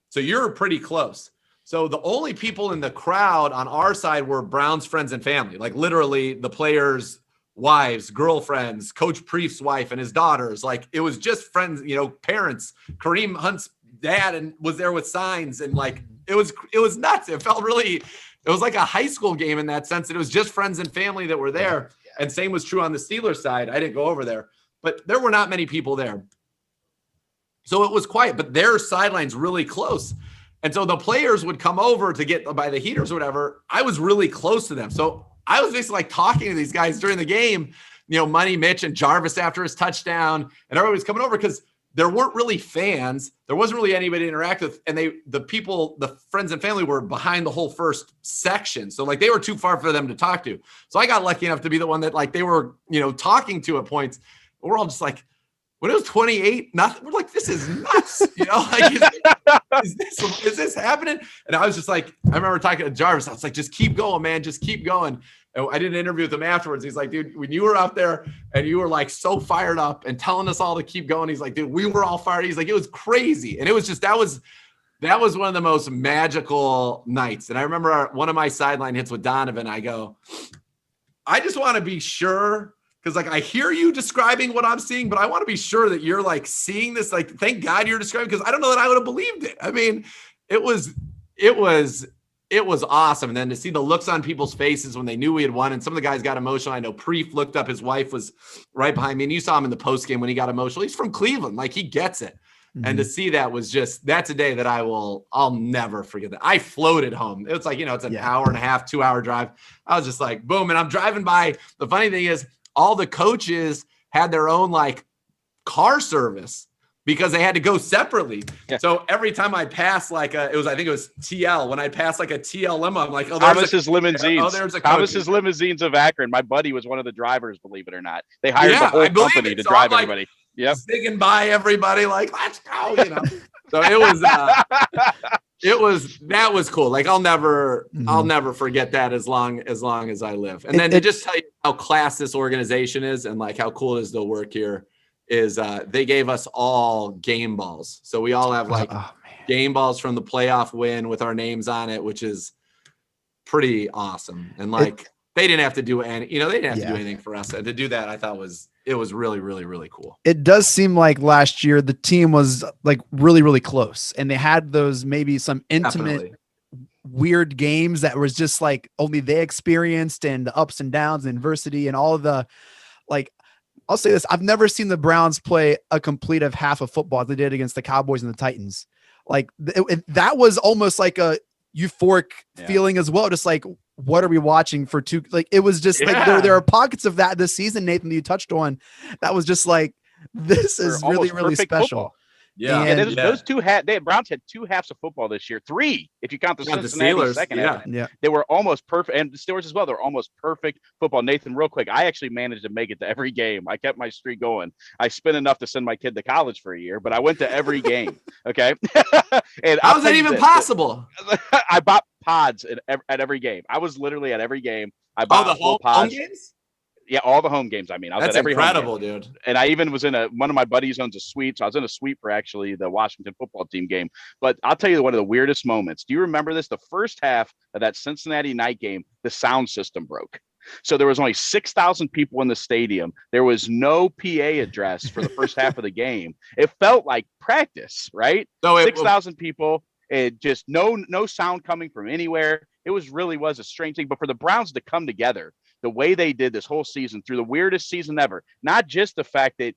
So you're pretty close. So the only people in the crowd on our side were Brown's friends and family. Like literally the players' wives, girlfriends, Coach Priest's wife and his daughters. Like it was just friends, parents. Kareem Hunt's dad and was there with signs, and like it was nuts. It was like a high school game in that sense that it was just friends and family that were there. And same was true on the Steelers side. I didn't go over there, but there were not many people there. So it was quiet, but their sideline's really close. And so the players would come over to get by the heaters or whatever. I was really close to them. So I was basically like talking to these guys during the game, Money Mitch and Jarvis after his touchdown, and everybody was coming over because there weren't really fans. There wasn't really anybody to interact with. And the friends and family were behind the whole first section. So like they were too far for them to talk to. So I got lucky enough to be the one that like they were, talking to at points. We're all just like, when it was 28, nothing. We're like, this is nuts. Like, is this happening? And I was just like, I remember talking to Jarvis. I was like, just keep going, man. Just keep going. And I did an interview with him afterwards. He's like, dude, when you were out there and you were like so fired up and telling us all to keep going, he's like, dude, we were all fired. He's like, it was crazy. And it was just, that was one of the most magical nights. And I remember one of my sideline hits with Donovan. I go, I just want to be sure. Cause like, I hear you describing what I'm seeing, but I want to be sure that you're like seeing this, like, thank God you're describing, cause I don't know that I would have believed it. I mean, it was awesome. And then to see the looks on people's faces when they knew we had won, and some of the guys got emotional. I know Preef looked up, his wife was right behind me, and you saw him in the post game when he got emotional. He's from Cleveland. Like he gets it. Mm-hmm. And to see that was just, that's a day that I'll never forget that. I floated home. It's like, it's an hour and a half, 2 hour drive. I was just like, boom. And I'm driving by. The funny thing is all the coaches had their own like car service because they had to go separately. Yeah. So every time I pass I think it was TL. When I pass like a TL limo, I'm like, oh, Thomas's Limousines. There's a Thomas's Limousines of Akron. My buddy was one of the drivers, believe it or not. They hired the whole company to drive everybody. Yep. Zigging by everybody like, let's go, So that was cool. Like I'll never forget that as long as I live. And then to just tell you how class this organization is and like how cool it is to work here is they gave us all game balls. So we all have like game balls from the playoff win with our names on it, which is pretty awesome. And like they didn't have to do any, they didn't have to do anything for us. And to do that, I thought it was really, really, really cool. It does seem like last year the team was like really, really close, and they had those maybe some intimate, weird games that was just like only they experienced, and the ups and downs and adversity and all of the like. I'll say this: I've never seen the Browns play a complete of half of football as they did against the Cowboys and the Titans. Like that was almost like a euphoric feeling as well. Just like, what are we watching for two? Like, it was just like, there are pockets of that this season, Nathan, that you touched on. That was just like, this is really, really special. Football. Yeah. And those Browns had 2 halves of football this year. 3, if you count the Cincinnati Steelers, second half. They were almost perfect. And the Steelers as well. They were almost perfect football. Nathan, real quick, I actually managed to make it to every game. I kept my streak going. I spent enough to send my kid to college for a year, but I went to every game. Okay. And how is that even possible? I bought pods at every game. I was literally at every game. I bought the home games? Yeah, all the home games. I mean, I was That's at every incredible, home game. dude. And I even was in one of my buddies owns a suite. So I was in a suite for actually the Washington football team game. But I'll tell you one of the weirdest moments. Do you remember this? The first half of that Cincinnati night game, the sound system broke. So there was only 6,000 people in the stadium. There was no PA address for the first half of the game. It felt like practice, right? So 6,000 people, it just no sound coming from anywhere. It was a strange thing. But for the Browns to come together the way they did this whole season, through the weirdest season ever, not just the fact that,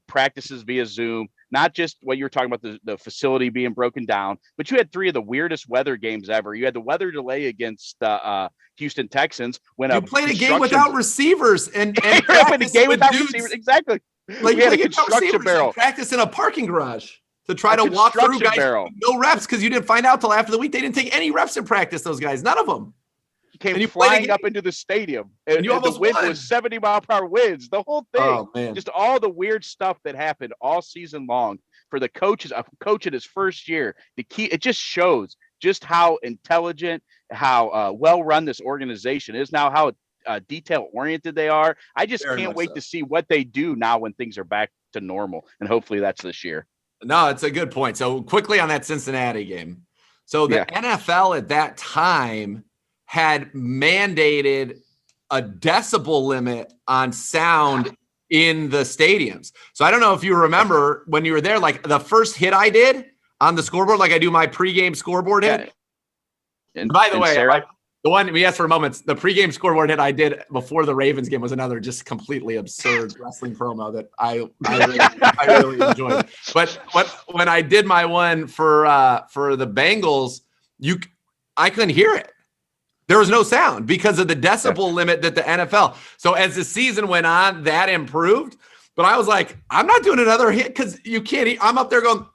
practices via Zoom, not just what you were talking about, the facility being broken down, but you had 3 of the weirdest weather games ever. You had the weather delay against Houston Texans when you played a game without receivers and a game without receivers. Exactly. Like, we had a construction barrel. Practice in a parking garage to try to walk through guys. No reps, because you didn't find out till after the week. They didn't take any reps in practice, those guys. None of them. Came flying up into the stadium, and the wind was 70-mile-per-hour winds. The whole thing, just all the weird stuff that happened all season long for the coaches. A coach in his first year, it just shows just how intelligent, how well run this organization is now, how detail oriented they are. I just can't wait to see what they do now when things are back to normal, and hopefully that's this year. No, it's a good point. So quickly on that Cincinnati game, so the NFL at that time had mandated a decibel limit on sound in the stadiums. So I don't know if you remember when you were there, like the first hit I did on the scoreboard, like I do my pregame scoreboard hit. And by the way, Sarah, the one we asked for a moment, the pregame scoreboard hit I did before the Ravens game was another just completely absurd wrestling promo that I really enjoyed. But when I did my one for the Bengals, I couldn't hear it. There was no sound because of the decibel limit that the NFL. So as the season went on, that improved. But I was like, I'm not doing another hit because you can't. I'm up there going,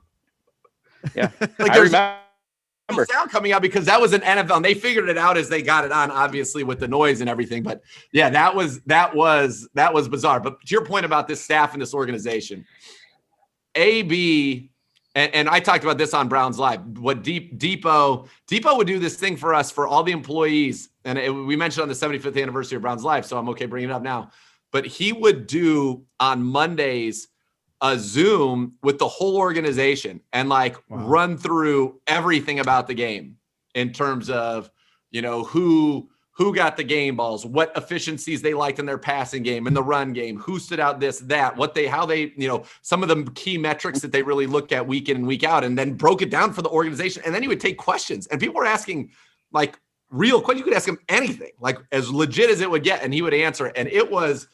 like there's no sound coming out because that was an NFL. And they figured it out as they got it on, obviously with the noise and everything. But yeah, that was bizarre. But to your point about this staff and this organization, AB. And I talked about this on Browns Live. What Depot would do this thing for us, for all the employees. And we mentioned on the 75th anniversary of Browns Live, so I'm okay bringing it up now. But he would do on Mondays a Zoom with the whole organization and run through everything about the game in terms of, who got the game balls, what efficiencies they liked in their passing game, in the run game, who stood out this, that, how they, some of the key metrics that they really look at week in and week out, and then broke it down for the organization. And then he would take questions, and people were asking real questions. You could ask him anything, as legit as it would get, and he would answer. And it was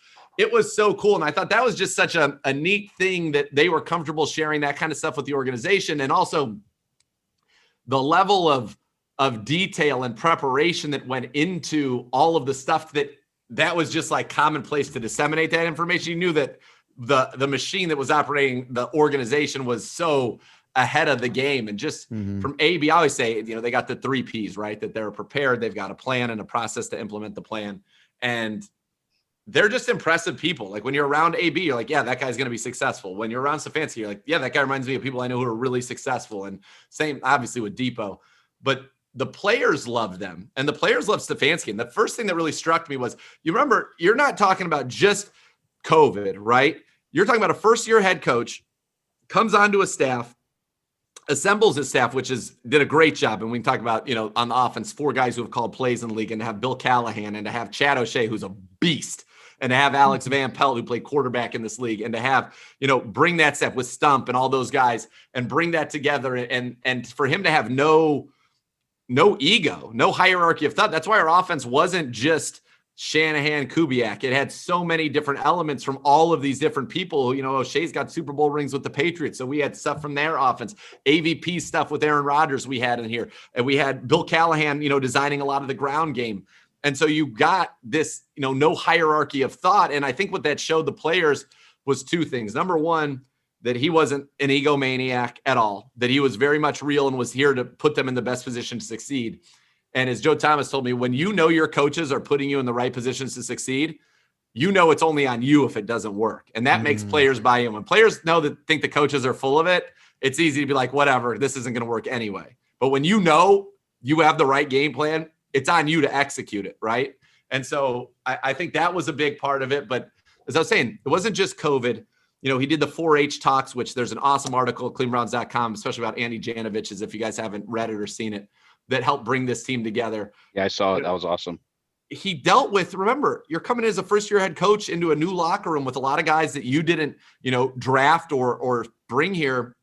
so cool. And I thought that was just such a neat thing that they were comfortable sharing that kind of stuff with the organization. And also the level of detail and preparation that went into all of the stuff that was just commonplace to disseminate that information. You knew that the machine that was operating the organization was so ahead of the game. And just from AB, I always say, they got the 3 Ps, right? That they're prepared. They've got a plan and a process to implement the plan. And they're just impressive people. Like when you're around AB, you're like, yeah, that guy's going to be successful. When you're around Stefanski, you're like, yeah, that guy reminds me of people I know who are really successful. And same, obviously, with Depot. But the players loved them, and the players loved Stefanski. And the first thing that really struck me was, you remember, you're not talking about just COVID, right? You're talking about a first-year head coach, comes onto a staff, assembles his staff, which did a great job. And we can talk about, on the offense, 4 guys who have called plays in the league, and to have Bill Callahan, and to have Chad O'Shea, who's a beast, and to have Alex Van Pelt, who played quarterback in this league, and to have, bring that staff with Stump and all those guys and bring that together. And for him to have no ego, no hierarchy of thought. That's why our offense wasn't just Shanahan, Kubiak. It had so many different elements from all of these different people. You know, O'Shea's got Super Bowl rings with the Patriots. So we had stuff from their offense, AVP stuff with Aaron Rodgers we had in here. And we had Bill Callahan, you know, designing a lot of the ground game. And so you got this, you know, no hierarchy of thought. And I think what that showed the players was two things. Number one, that he wasn't an egomaniac at all, that he was very much real and was here to put them in the best position to succeed. And as Joe Thomas told me, when you know your coaches are putting you in the right positions to succeed, you know it's only on you if it doesn't work. And that makes players buy in. When players think the coaches are full of it, it's easy to be like, whatever, this isn't going to work anyway. But when you know you have the right game plan, it's on you to execute it, right? And so I think that was a big part of it. But as I was saying, it wasn't just COVID. You know, he did the 4-H talks, which there's an awesome article at clevelandbrowns.com, especially about Andy Janovich's, if you guys haven't read it or seen it, that helped bring this team together. Yeah, I saw it. That was awesome. He dealt with, remember, you're coming as a first-year head coach into a new locker room with a lot of guys that you didn't, you know, draft or bring here.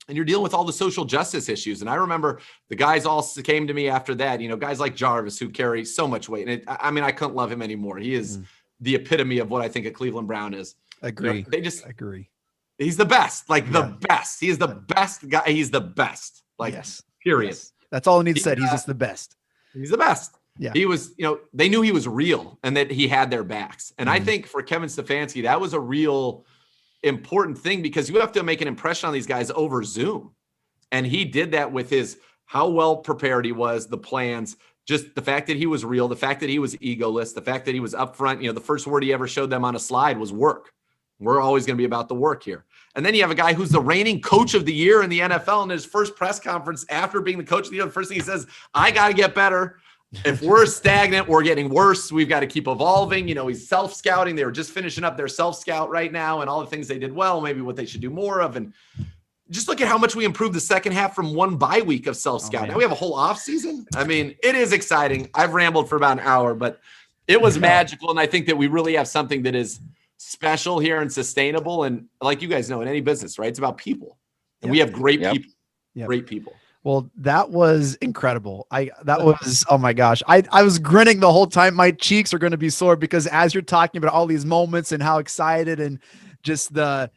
And you're dealing with all the social justice issues. And I remember the guys all came to me after that, you know, guys like Jarvis who carry so much weight. And I couldn't love him anymore. He is the epitome of what I think a Cleveland Brown is. Agree. You know, they just agree. He's the best, like the best. He is the best guy. He's the best. Like, period. Yes. That's all he needs said. He's just the best. He's the best. Yeah. He was, you know, they knew he was real and that he had their backs. And I think for Kevin Stefanski, that was a real important thing because you have to make an impression on these guys over Zoom. And he did that with his, how well prepared he was, the plans, just the fact that he was real, the fact that he was egoless, the fact that he was upfront. You know, the first word he ever showed them on a slide was work. We're always going to be about the work here. And then you have a guy who's the reigning coach of the year in the NFL in his first press conference after being the coach of the year. The first thing he says, I got to get better. If we're stagnant, we're getting worse. We've got to keep evolving. You know, he's self-scouting. They were just finishing up their self-scout right now and all the things they did well, maybe what they should do more of. And just look at how much we improved the second half from one bye week of self-scout. Now we have a whole off season. I mean, it is exciting. I've rambled for about an hour, but it was magical. And I think that we really have something that is special here and sustainable. And like you guys know, in any business, right? It's about people. And we have great people, great people. Well, that was incredible. That was, oh my gosh. I was grinning the whole time. My cheeks are going to be sore because as you're talking about all these moments and how excited and just how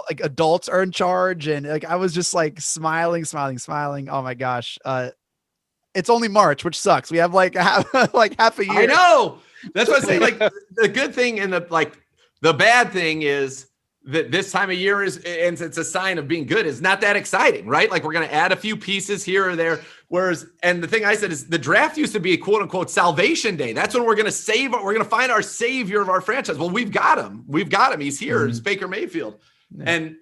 like adults are in charge. And like, I was just like smiling. Oh my gosh. It's only March, which sucks. We have like half a year. I know. That's what I say. Like the good thing and the bad thing is that this time of year is, and it's a sign of being good, is not that exciting, right? Like we're going to add a few pieces here or there. Whereas, and the thing I said is the draft used to be a quote unquote salvation day. That's when we're going to find our savior of our franchise. Well, we've got him. He's here. It's Baker Mayfield. And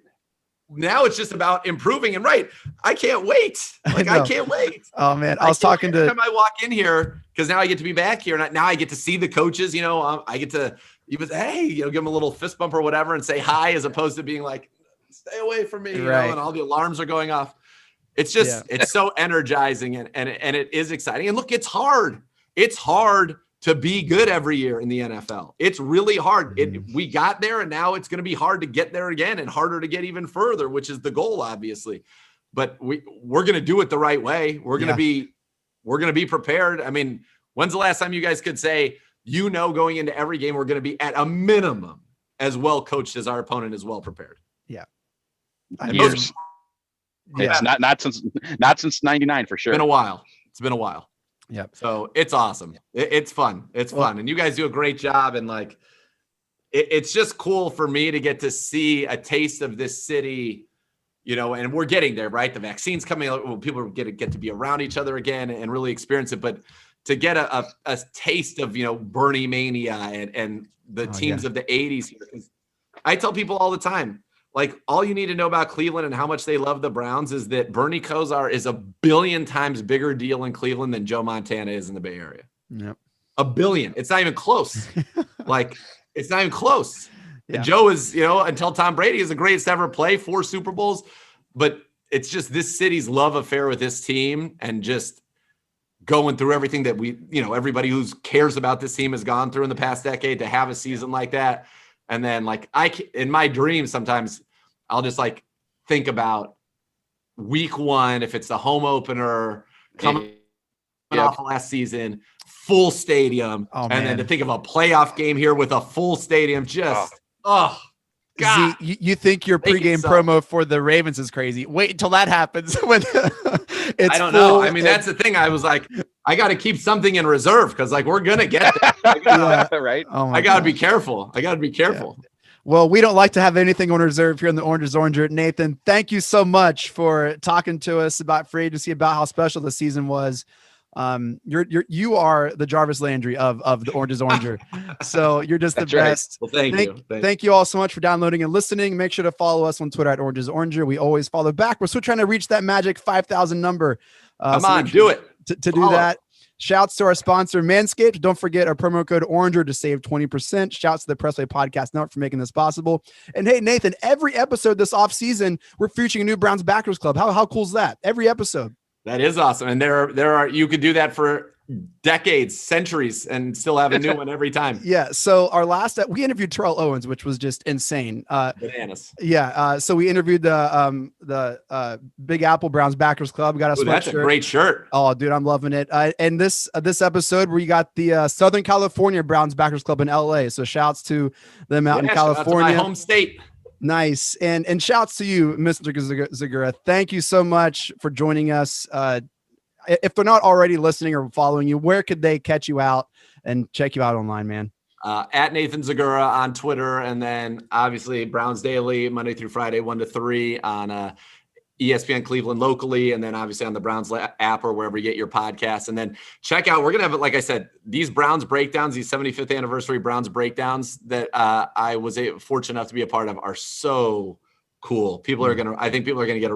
now it's just about improving. And I can't wait. I can't wait. Oh man. I was talking to, every time I walk in here, because now I get to be back here and now I get to see the coaches, you know, I get to even, hey, you know, give them a little fist bump or whatever and say hi, as opposed to being like, stay away from me, you know, and all the alarms are going off. It's just, it's so energizing and it is exciting. And look, it's hard. It's hard to be good every year in the NFL. It's really hard. We got there and now it's going to be hard to get there again and harder to get even further, which is the goal, obviously. But we're going to do it the right way. We're going to be prepared. I mean, when's the last time you guys could say, you know, going into every game, we're going to be at a minimum as well coached as our opponent is well prepared. Yeah. Years. It's not since 99 for sure. It's been a while. Yeah. So it's awesome. It's fun. It's fun. And you guys do a great job. And like, it's just cool for me to get to see a taste of this city, you know, and we're getting there, right? The vaccine's coming out. People get to be around each other again and really experience it. But to get a taste of, you know, Bernie mania and the teams of the 80s here. I tell people all the time, like, all you need to know about Cleveland and how much they love the Browns is that Bernie Kosar is a billion times bigger deal in Cleveland than Joe Montana is in the Bay Area. Yep. A billion. It's not even close. It's not even close. Yeah. Joe is, you know, until Tom Brady is the greatest to ever play, 4 Super Bowls. But it's just this city's love affair with this team and just going through everything that everybody who cares about this team has gone through in the past decade to have a season like that. And then in my dreams, sometimes I'll just like think about week 1, if it's the home opener coming off last season, full stadium, then to think of a playoff game here with a full stadium, God. Z, you think your pregame promo for the Ravens is crazy? Wait until that happens. When it's I don't know. I mean, that's the thing. I was like, I got to keep something in reserve because, like, we're gonna get there. Right? Oh I got to be careful. Yeah. Well, we don't like to have anything on reserve here in the Orange is Oranger. Nathan, thank you so much for talking to us about free agency, about how special the season was. You are the Jarvis Landry of the Orange is Oranger. So you're just the best. Well, thank you. Thank you all so much for downloading and listening. Make sure to follow us on Twitter at Orange is Oranger. We always follow back. We're still trying to reach that magic 5,000 number. Do it. To do that. Shouts to our sponsor, Manscaped. Don't forget our promo code ORANGER to save 20%. Shouts to the Press Play Podcast Network for making this possible. And hey, Nathan, every episode this offseason, we're featuring a new Browns Backers Club. How cool is that? Every episode. That is awesome. And there are you could do that for decades, centuries, and still have a new one every time. Yeah. So our last, we interviewed Terrell Owens, which was just insane. Bananas. Yeah. So we interviewed the Big Apple Browns Backers Club. We got a sweatshirt. That's a great shirt. Oh, dude, I'm loving it. And this episode, we got the Southern California Browns Backers Club in LA. So shouts to them out in California, my home state. Nice. And shouts to you, Mr. Zegura. Thank you so much for joining us. If they're not already listening or following you, where could they catch you out and check you out online, man? At Nathan Zegura on Twitter. And then obviously Browns Daily, Monday through Friday, 1 to 3 on ESPN Cleveland locally. And then obviously on the Browns app or wherever you get your podcasts. And then check out, we're going to have, like I said, these Browns breakdowns, these 75th anniversary Browns breakdowns that I was fortunate enough to be a part of are so cool. I think people are going to get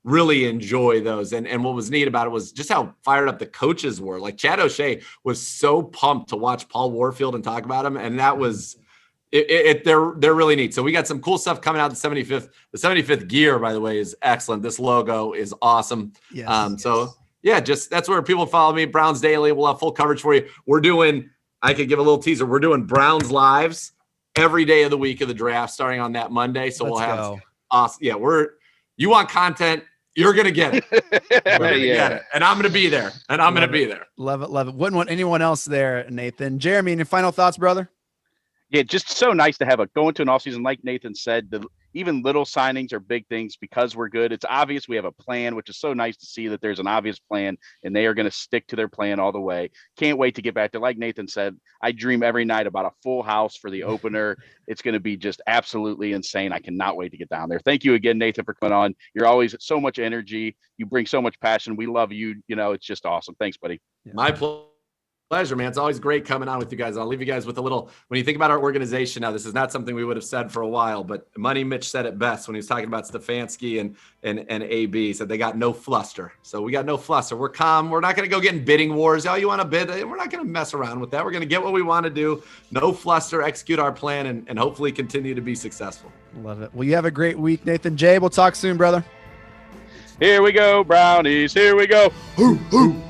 really enjoy those. And what was neat about it was just how fired up the coaches were. Like Chad O'Shea was so pumped to watch Paul Warfield and talk about him. And that was they're really neat. So we got some cool stuff coming out. The 75th gear, by the way, is excellent. This logo is awesome. Yes. So yeah, just that's where people follow me. Browns Daily. We'll have full coverage for you. I could give a little teaser. We're doing Browns lives every day of the week of the draft, starting on that Monday. So we'll have awesome. Yeah, you want content. You're going to get it. Get it. And I'm going to be there. Love it. Wouldn't want anyone else there, Nathan. Jeremy, any final thoughts, brother? Yeah, just so nice to have go into an offseason, like Nathan said, even little signings are big things because we're good. It's obvious we have a plan, which is so nice to see that there's an obvious plan and they are going to stick to their plan all the way. Can't wait to get back there. Like Nathan said, I dream every night about a full house for the opener. It's going to be just absolutely insane. I cannot wait to get down there. Thank you again, Nathan, for coming on. You're always so much energy. You bring so much passion. We love you. It's just awesome. Thanks, buddy. My pleasure, man. It's always great coming on with you guys. I'll leave you guys with a little, when you think about our organization now, this is not something we would have said for a while, but Money Mitch said it best when he was talking about Stefanski and AB. He said they got no fluster. So we got no fluster. We're calm. We're not going to go get in bidding wars. Oh, you want to bid? We're not going to mess around with that. We're going to get what we want to do. No fluster, execute our plan, and hopefully continue to be successful. Love it. Well, you have a great week, Nathan. Jay, we'll talk soon, brother. Here we go, Brownies. Here we go. Hoo, hoo.